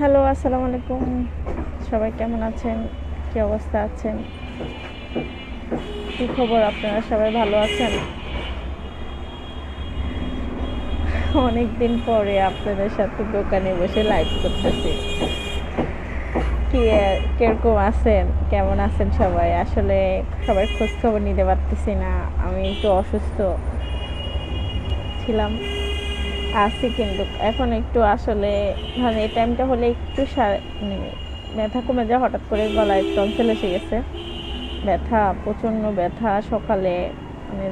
Hello, আসসালামু আলাইকুম। সবাই কেমন আছেন? কি অবস্থা আছেন? কি খবর? আপনারা সবাই ভালো আছেন? অনেক দিন পরে আপনাদের সাথে দোকানে বসে লাইভ করতেছি। কি কিরকম আছেন? কেমন আছেন সবাই? আসলে সবাই খোঁজ খবর নিতে পারতেছি না। আমি একটু অসুস্থ ছিলাম, আছি, কিন্তু এখন একটু আসলে মানে এই টাইমটা হলে একটু মানে ব্যথা কমে যায়। হঠাৎ করে গলায় টনসিল এসে গেছে, ব্যথা, প্রচণ্ড ব্যথা। সকালে মানে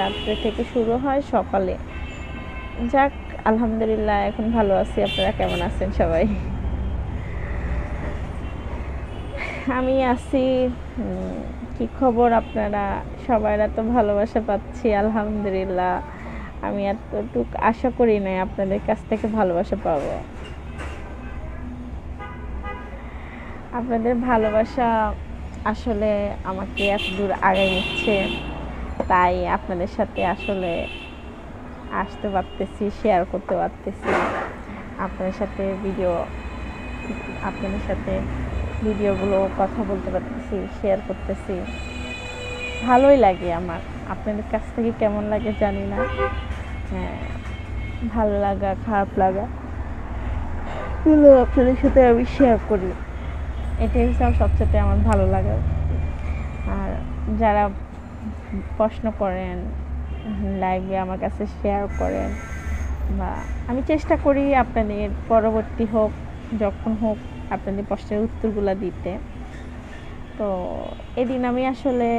রাত্রে থেকে শুরু হয়, সকালে। যাক, আলহামদুলিল্লাহ এখন ভালো আছি। আপনারা কেমন আছেন সবাই? আমি আছি। কি খবর আপনারা? সবাইরা তো ভালোবাসা পাচ্ছি, আলহামদুলিল্লাহ। আমি এতটুক আশা করি নাই আপনাদের কাছ থেকে ভালোবাসা পাবো। আপনাদের ভালোবাসা আসলে আমাকে এত দূর আগায় নিচ্ছে, তাই আপনাদের সাথে আসলে আসতে পারতেছি, শেয়ার করতে পারতেছি। আপনাদের সাথে ভিডিওগুলো কথা বলতে পারতেছি, শেয়ার করতেছি। ভালোই লাগে আমার। আপনাদের কাছ থেকে কেমন লাগে জানি না। হ্যাঁ, ভালো লাগা, খারাপ লাগা এগুলো আপনাদের সাথে আমি শেয়ার করি। এটাই হচ্ছে সবচেয়ে আমার ভালো লাগে। আর যারা প্রশ্ন করেন, লাইভে আমার কাছে শেয়ার করেন, বা আমি চেষ্টা করি আপনাদের পরবর্তী হোক, যখন হোক, আপনাদের প্রশ্নের উত্তরগুলো দিতে। তো এদিন আমি আসলে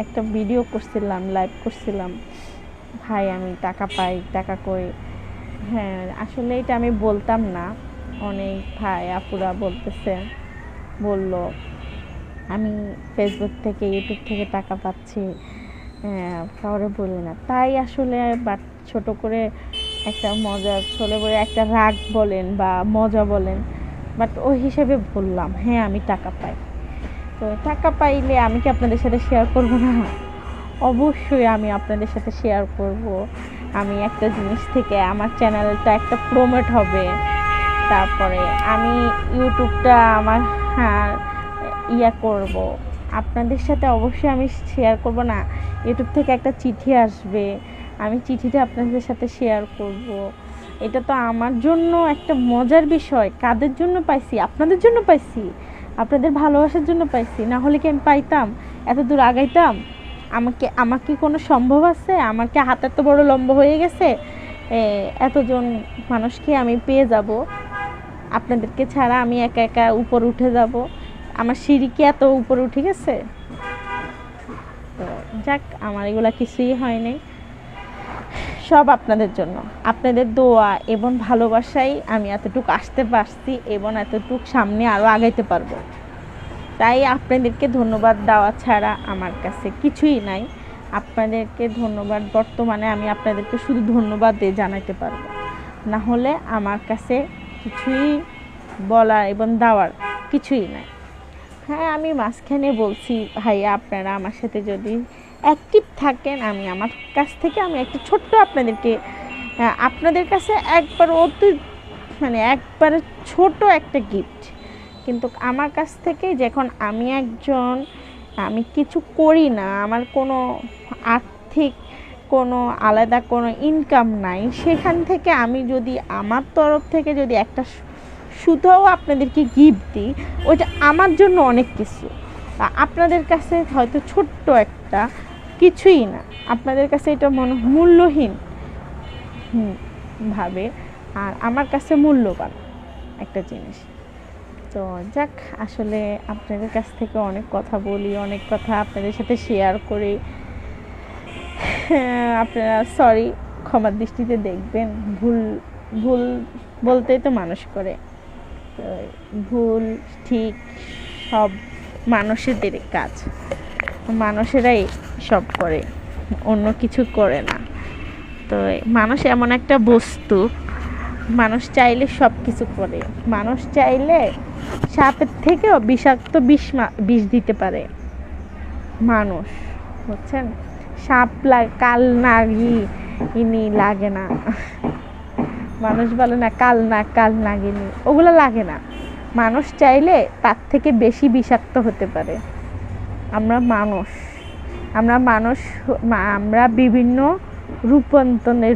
একটা ভিডিও করছিলাম, লাইভ করছিলাম, ভাই আমি টাকা পাই, টাকা কই। হ্যাঁ, আসলে এটা আমি বলতাম না। অনেক ভাই আপুরা বলল আমি ফেসবুক থেকে, ইউটিউব থেকে টাকা পাচ্ছি, কাউরে বলি না। তাই আসলে ছোট করে একটা মজা, ছলে বলে একটা রাগ বলেন বা মজা বলেন, বাট ওই হিসেবে বললাম হ্যাঁ আমি টাকা পাই। তো টাকা পাইলে আমি কি আপনাদের সাথে শেয়ার করব না? অবশ্যই আমি আপনাদের সাথে শেয়ার করব। আমি একটা জিনিস থেকে আমার চ্যানেলটা একটা প্রমোট হবে, তারপরে আমি ইউটিউবটা আমার করব, আপনাদের সাথে অবশ্যই আমি শেয়ার করব না। ইউটিউব থেকে একটা চিঠি আসবে, আমি চিঠিটা আপনাদের সাথে শেয়ার করব। এটা তো আমার জন্য একটা মজার বিষয়। কাদের জন্য পাইছি? আপনাদের জন্য পাইছি, আপনাদের ভালোবাসার জন্য পাইছি। না হলে কি আমি পাইতাম? এত দূর আগাইতাম? আমার কি কোনো সম্ভব আছে? আমার কি হাত এত বড় লম্বা হয়ে গেছে এতজন মানুষকে আমি পেয়ে যাব? আপনাদেরকে ছাড়া আমি একা একা উপর উঠে যাব? আমার সিঁড়ি কি এত উপরে উঠে গেছে? তো যাক, আমার এগুলা কিছুই হয়নি। সব আপনাদের জন্য, আপনাদের দোয়া এবং ভালোবাসাই আমি এতটুকু আসতে পারছি এবং এতটুক সামনে আরও আগাইতে পারবো। তাই আপনাদেরকে ধন্যবাদ দেওয়া ছাড়া আমার কাছে কিছুই নাই। আপনাদেরকে ধন্যবাদ, বর্তমানে আমি আপনাদেরকে শুধু ধন্যবাদ দিয়ে জানাতে পারবো, না হলে আমার কাছে কিছুই বলার এবং দেওয়ার কিছুই নাই। হ্যাঁ, আমি মাঝখানে বলছি ভাইয়া আপনারা আমার সাথে যদি অ্যাক্টিভ থাকেন, আমি আমার কাছ থেকে আমি একটা ছোট্ট আপনাদের কাছে একবারে ছোট একটা গিফট। কিন্তু আমার কাছ থেকে যখন আমি কিছু করি না, আমার কোনো আর্থিক কোনো আলাদা কোনো ইনকাম নাই, সেখান থেকে আমি যদি আমার তরফ থেকে যদি একটা শুধুও আপনাদেরকে গিফট দিই, ওইটা আমার জন্য অনেক কিছু। আপনাদের কাছে হয়তো ছোট্ট একটা কিছুই না, আপনাদের কাছে এটা মূল্যহীন ভাবে, আর আমার কাছে মূল্যবান একটা জিনিস। তো যাক, আসলে আপনাদের কাছ থেকে অনেক কথা বলি, অনেক কথা আপনাদের সাথে শেয়ার করি। আপনারা সরি, ক্ষমার দৃষ্টিতে দেখবেন। ভুল ভুল বলতেই তো মানুষ করে। ভুল ঠিক সব মানুষেরই কাজ, মানুষেরাই সব করে, অন্য কিছু করে না। তো মানুষ এমন একটা বস্তু, মানুষ চাইলে সব কিছু করে। মানুষ চাইলে সাপের থেকেও বিষাক্ত বিষ দিতে পারে মানুষ, বুঝছেন? সাপ কাল নাগি ইনি লাগে না। মানুষ বলে না কাল নাগিনি, ওগুলো লাগে না। মানুষ চাইলে তার থেকে বেশি বিষাক্ত হতে পারে। আমরা মানুষ আমরা বিভিন্ন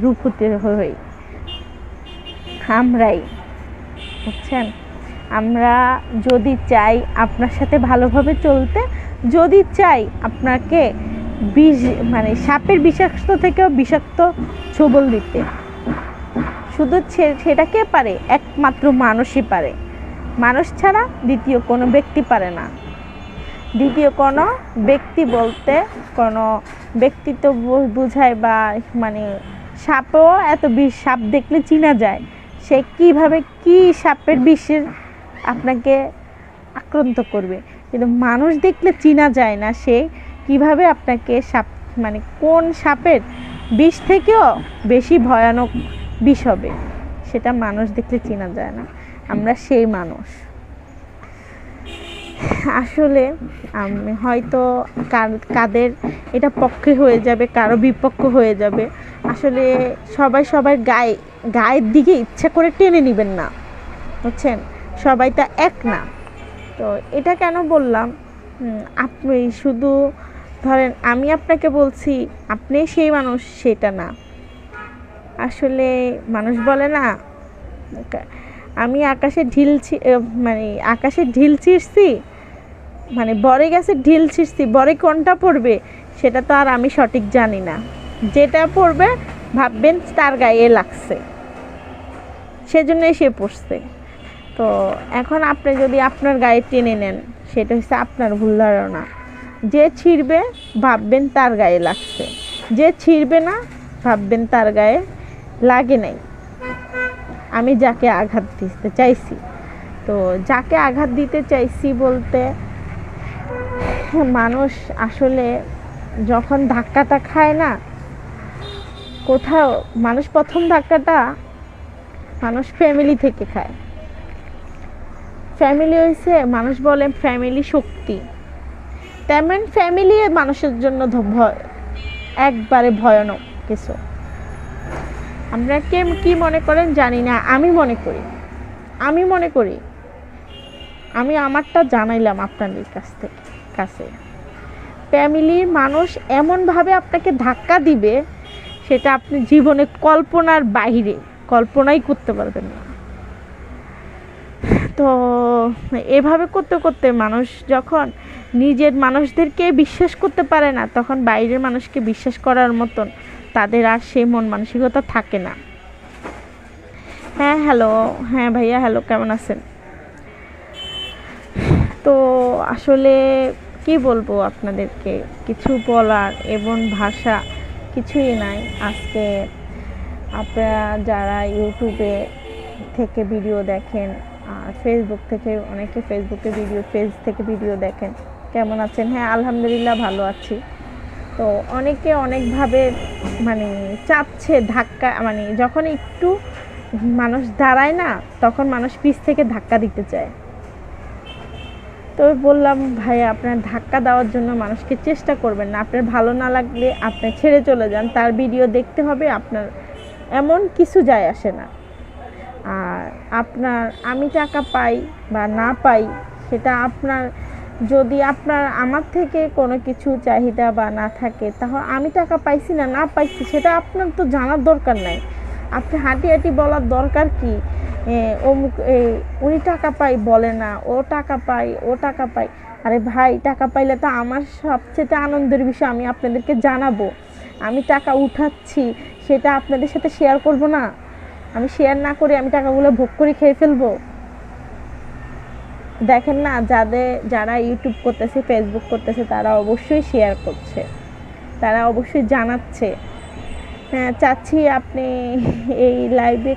রূপতে হই আমরাই, বুঝছেন? আমরা যদি চাই আপনার সাথে ভালোভাবে চলতে, যদি চাই আপনাকে সাপের বিষাক্ত থেকেও বিষাক্ত ছোবল দিতে, শুধু সেটা কে পারে? একমাত্র মানুষই পারে। মানুষ ছাড়া দ্বিতীয় কোনো ব্যক্তি পারে না। দ্বিতীয় কোনো ব্যক্তি বলতে কোনো ব্যক্তি তো বোঝায়, বা সাপও এত সাপ দেখলে চিনা যায়। সে কিভাবে কি সাপের বিষের আপনাকে আক্রান্ত করবে, কিন্তু মানুষ দেখলে চিনা যায় না সে কিভাবে আপনাকে সাপ কোন সাপের বিষ থেকেও বেশি ভয়ানক বিষ হবে, সেটা মানুষ দেখলে চেনা যায় না। আমরা সেই মানুষ। আসলে আমি হয়তো কাদের এটা পক্ষে হয়ে যাবে, কারো বিপক্ষ হয়ে যাবে। আসলে সবার গায়ের দিকে ইচ্ছা করে টেনে নেবেন না, বুঝছেন? সবাই তা এক না। তো এটা কেন বললাম, আপনি শুধু ধরেন আমি আপনাকে বলছি আপনি সেই মানুষ, সেটা না। আসলে মানুষ বলে না, আমি আকাশে ঢিল ছিঁড়ছি, বরে গেছে ঢিল ছিঁড়ছি, বরে কোনটা পড়বে সেটা তো আর আমি সঠিক জানি না। যেটা পড়বে ভাববেন তার গায়ে লাগছে, সেজন্যই সে পড়ছে। তো এখন আপনি যদি আপনার গায়ে টেনে নেন, সেটা হচ্ছে আপনার ভুল ধারণা। যে ছিঁড়বে ভাববেন তার গায়ে লাগছে, যে ছিঁড়বে না ভাববেন তার গায়ে লাগে নাই। আমি যাকে আঘাত দিতে চাইছি, তো যাকে আঘাত দিতে চাইছি বলতে মানুষ আসলে যখন ধাক্কাটা খায় না, কোথাও মানুষ প্রথম ধাক্কাটা মানুষ ফ্যামিলি থেকে খায়। ফ্যামিলি হয়েছে, মানুষ বলে ফ্যামিলি শক্তি, তেমন ফ্যামিলি মানুষের জন্য একবারে ভয়ানক কিছু। আপনারা কি মনে করেন জানি না, আমি মনে করি আমি আমারটা জানাইলাম আপনাদের কাছে। ফ্যামিলির মানুষ এমনভাবে আপনাকে ধাক্কা দিবে, সেটা আপনি জীবনে কল্পনার বাইরে, কল্পনাই করতে পারবেন না। তো এভাবে করতে করতে মানুষ যখন নিজের মানুষদেরকে বিশ্বাস করতে পারে না, তখন বাইরের মানুষকে বিশ্বাস করার মতন তাদের আর সেই মন মানসিকতা থাকে না। হ্যাঁ ভাইয়া, হ্যালো, কেমন আছেন? তো আসলে কি বলবো আপনাদেরকে, কিছু বলার এবং ভাষা কিছুই নাই। আজকে আপনারা যারা ইউটিউবে থেকে ভিডিও দেখেন আর ফেসবুক থেকে, অনেকে পেজ থেকে ভিডিও দেখেন, কেমন আছেন? হ্যাঁ আলহামদুলিল্লাহ ভালো আছি। তো অনেকে অনেকভাবে চাপছে ধাক্কা, যখন একটু মানুষ দাঁড়ায় না, তখন মানুষ পিছ থেকে ধাক্কা দিতে চায়। তো বললাম ভাই, আপনার ধাক্কা দেওয়ার জন্য মানুষকে চেষ্টা করবেন না। আপনার ভালো না লাগলে আপনি ছেড়ে চলে যান, তার ভিডিও দেখতে হবে আপনার, এমন কিছু যায় আসে না। আর আমি টাকা পাই বা না পাই, সেটা যদি আমার থেকে কোনো কিছু চাহিদা বা না থাকে, তাহলে আমি টাকা পাইছি না পাইছি সেটা আপনার তো জানার দরকার নাই। আপনি হাঁটি বলার দরকার কি? উনি টাকা পাই বলে না, ও টাকা পাই। আরে ভাই, টাকা পাইলে তো আমার সবচেয়ে আনন্দের বিষয়, আমি আপনাদেরকে জানাবো। আমি টাকা উঠাচ্ছি, সেটা আপনাদের সাথে শেয়ার করব না? আমি শেয়ার না করে আমি টাকাগুলো ভোগ করে খেয়ে ফেলবো? দেখেন না, যারা ইউটিউব করতেছে, ফেসবুক করতেছে, তারা অবশ্যই শেয়ার করছে, তারা অবশ্যই জানাচ্ছে। হ্যাঁ, চাচ্ছি আপনি এই লাইভে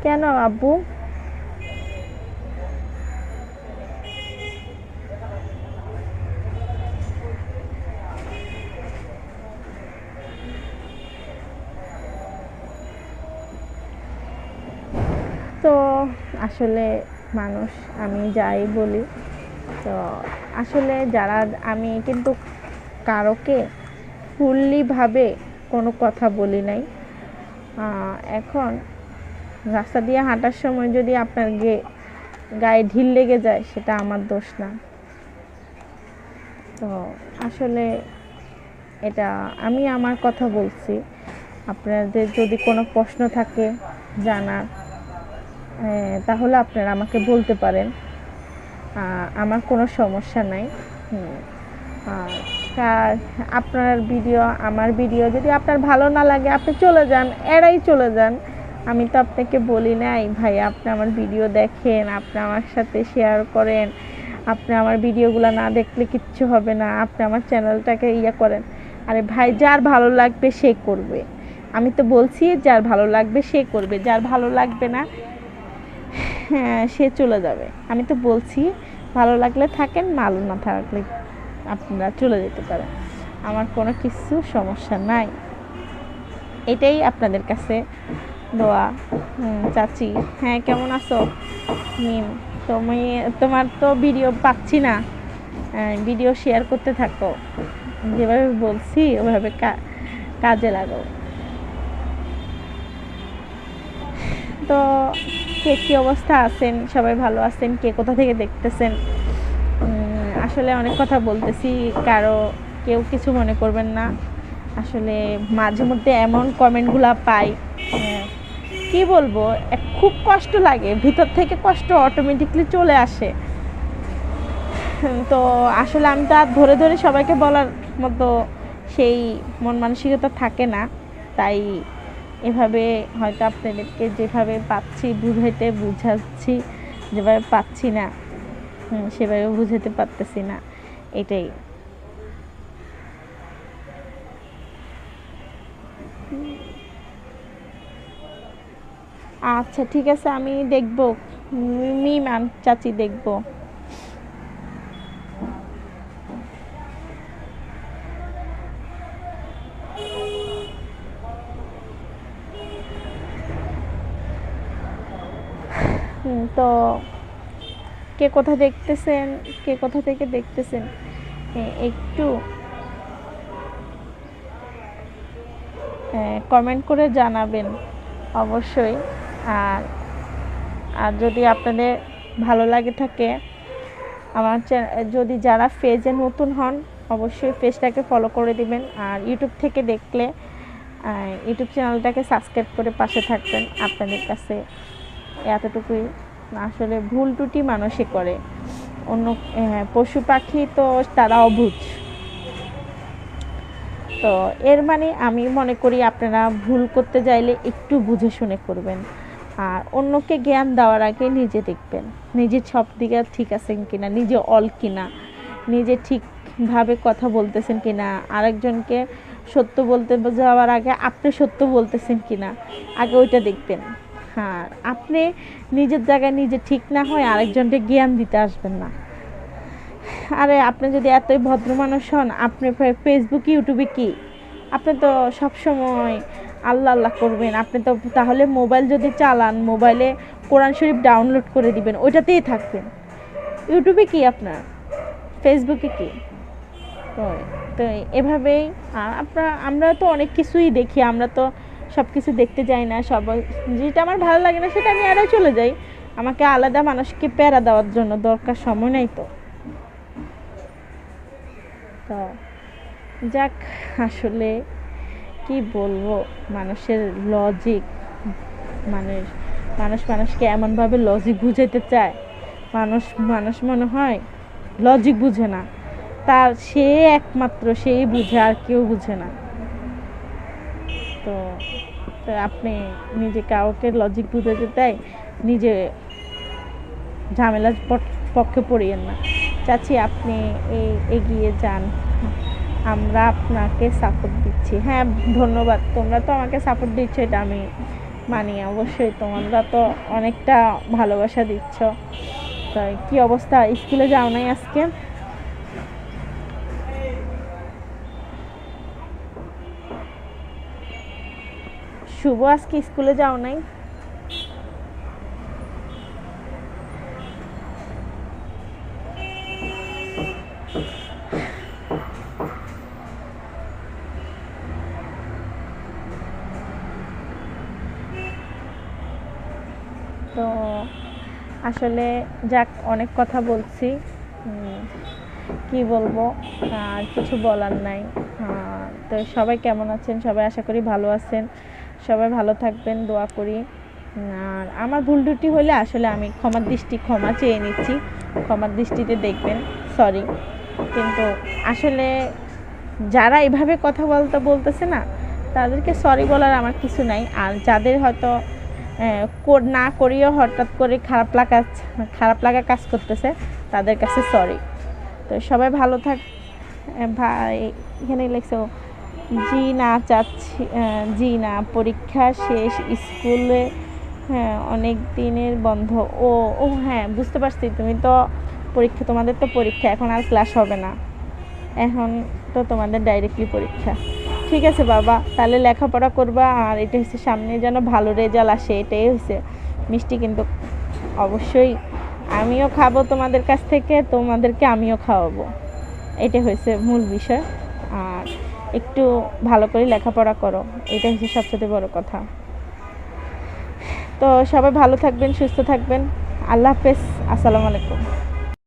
কেন আব্বু? তো আসলে মানুষ, আমি যাই বলি, তো আসলে আমি কিন্তু কারোকে ফুললিভাবে কোনো কথা বলি নাই। এখন রাস্তা দিয়ে হাঁটার সময় যদি আপনার গায়ে ঢিল লেগে যায় সেটা আমার দোষ না। তো আসলে এটা আমি আমার কথা বলছি। আপনাদের যদি কোনো প্রশ্ন থাকে জানার, তাহলে আপনারা আমাকে বলতে পারেন, আমার কোনো সমস্যা নাই। আর আপনার ভিডিও আমার ভিডিও যদি আপনার ভালো না লাগে আপনি চলে যান, এড়াই চলে যান। আমি তো আপনাকে বলি নাই ভাই আপনি আমার ভিডিও দেখেন, আপনি আমার সাথে শেয়ার করেন, আপনি আমার ভিডিওগুলো না দেখলে কিচ্ছু হবে না, আপনি আমার চ্যানেলটাকে করেন। আরে ভাই, যার ভালো লাগবে সে করবে। আমি তো বলছি যার ভালো লাগবে সে করবে, যার ভালো লাগবে না হ্যাঁ সে চলে যাবে। আমি তো বলছি ভালো লাগলে থাকেন, ভালো না থাকলে আপনারা চলে যেতে পারেন, আমার কোনো কিছু সমস্যা নাই। এটাই আপনাদের কাছে দোয়া। চাচি, হ্যাঁ কেমন আছো মিম? তোমার তো ভিডিও পাচ্ছি না, ভিডিও শেয়ার করতে থাকো, যেভাবে বলছি ওভাবে কাজে লাগাও। তো কে কী অবস্থা আছেন? সবাই ভালো আছেন? কে কোথা থেকে দেখতেছেন? আসলে অনেক কথা বলতেছি, কেউ কিছু মনে করবেন না। আসলে মাঝে মধ্যে এমন কমেন্টগুলো পাই, কি বলবো, খুব কষ্ট লাগে, ভিতর থেকে কষ্ট অটোমেটিকলি চলে আসে। তো আসলে আমি তো আর ধরে ধরে সবাইকে বলার মতো সেই মন মানসিকতা থাকে না, তাই এভাবে হয়তো আপনাদেরকে যেভাবে পাচ্ছি বুঝাচ্ছি, যেভাবে পাচ্ছি না সেভাবে বুঝাতে পারতেছি না, এটাই। আচ্ছা ঠিক আছে, আমি দেখবো মিম চাচি, দেখবো। তো কে কোথা থেকে দেখতেছেন একটু কমেন্ট করে জানাবেন অবশ্যই। আর যদি আপনাদের ভালো লাগে থাকে আমার যদি যারা পেজে নতুন হন অবশ্যই পেজটাকে ফলো করে দিবেন, আর ইউটিউব থেকে দেখলে ইউটিউব চ্যানেলটাকে সাবস্ক্রাইব করে পাশে থাকবেন। আপনাদের কাছে এতটুকুই। আসলে ভুল ত্রুটি মানুষই করে, অন্য পশু পাখি তো তারা অবুঝ। তো এর মানে আমি মনে করি আপনারা ভুল করতে চাইলে একটু বুঝে শুনে করবেন, আর অন্যকে জ্ঞান দেওয়ার আগে নিজে দেখবেন নিজে সব দিকে ঠিক আছেন কিনা, নিজে কিনা, নিজে ঠিকভাবে কথা বলতেছেন কিনা, আরেকজনকে সত্য বলতে যাওয়ার আগে আপনি সত্য বলতেছেন কিনা আগে ওইটা দেখবেন। হ্যাঁ, আপনি নিজের জায়গায় নিজে ঠিক না হয় আরেকজনকে জ্ঞান দিতে আসবেন না। আরে আপনি যদি এতই ভদ্র মানুষ হন, আপনি ফেসবুক ইউটিউবে কি আপনি তো সবসময় আল্লাহ আল্লাহ করবেন? আপনি তো তাহলে মোবাইল যদি চালান, মোবাইলে কোরআন শরীফ ডাউনলোড করে দিবেন, ওইটাতেই থাকবেন। ইউটিউবে কি আপনার, ফেসবুকে কি? তো এভাবেই আমরা তো অনেক কিছুই দেখি, আমরা তো সব কিছু দেখতে যাই না। যেটা আমার ভালো লাগে না সেটা আমি এড়াই চলে যাই। আমাকে আলাদা মানুষকে প্যারা দেওয়ার জন্য দরকার সময় নাই তো। তো যাক, আসলে কি বলবো, মানুষের লজিক, মানুষকে এমনভাবে লজিক বুঝাইতে চায়, মানুষ মনে হয় লজিক বুঝে না, সে একমাত্র সেই বুঝে, আর কেউ বুঝে না। তো আপনি নিজে কাউকে লজিক বুঝাতে চাই, নিজে ঝামেলার পক্ষে পড়িয়েন না। চাচি, আপনি এগিয়ে যান, আমরা আপনাকে সাপোর্ট দিচ্ছি। হ্যাঁ ধন্যবাদ, তোমরা তো আমাকে সাপোর্ট দিচ্ছ, এটা আমি মানি। অবশ্যই তোমরা তো অনেকটা ভালোবাসা দিচ্ছ। তাই কি অবস্থা, স্কুলে যাও নাই আজকে? শুভ, আজকে স্কুলে যাও নাই? তো আসলে যাক, অনেক কথা বলছি, কি বলবো, আর কিছু বলার নাই। তো সবাই কেমন আছেন? সবাই আশা করি ভালো আছেন। সবাই ভালো থাকবেন, দোয়া করি। আর আমার ভুল ত্রুটি হলে আসলে আমি ক্ষমা চেয়ে নিচ্ছি, ক্ষমার দৃষ্টিতে দেখবেন, সরি। কিন্তু আসলে যারা এভাবে কথা বলতেছে না, তাদেরকে সরি বলার আমার কিছু নাই। আর যাদের হয়তো না করিও হঠাৎ করে খারাপ লাগা কাজ করতেছে, তাদের কাছে সরি। তো সবাই ভালো থাক। ভাই এখানে লিখছো, জি না চাচ্ছি, জি না, পরীক্ষা শেষ, স্কুলে অনেক দিনের বন্ধ। ও ও হ্যাঁ, বুঝতে পারছি, তুমি তো তোমাদের তো পরীক্ষা, এখন আর ক্লাস হবে না, এখন তো তোমাদের ডাইরেক্টলি পরীক্ষা। ঠিক আছে বাবা, তাহলে লেখাপড়া করবা। আর এটা হচ্ছে সামনে যেন ভালো রেজাল্ট আসে, এটাই হচ্ছে মিষ্টি। কিন্তু অবশ্যই আমিও খাবো তোমাদের কাছ থেকে, তোমাদেরকে আমিও খাওয়াবো, এটা হয়েছে মূল বিষয়। আর একটু ভালো করে লেখাপড়া করো, এটা হচ্ছে সবচেয়ে বড় কথা। তো সবাই ভালো থাকবেন, সুস্থ থাকবেন। আল্লাহ হাফেজ, আসসালামু আলাইকুম।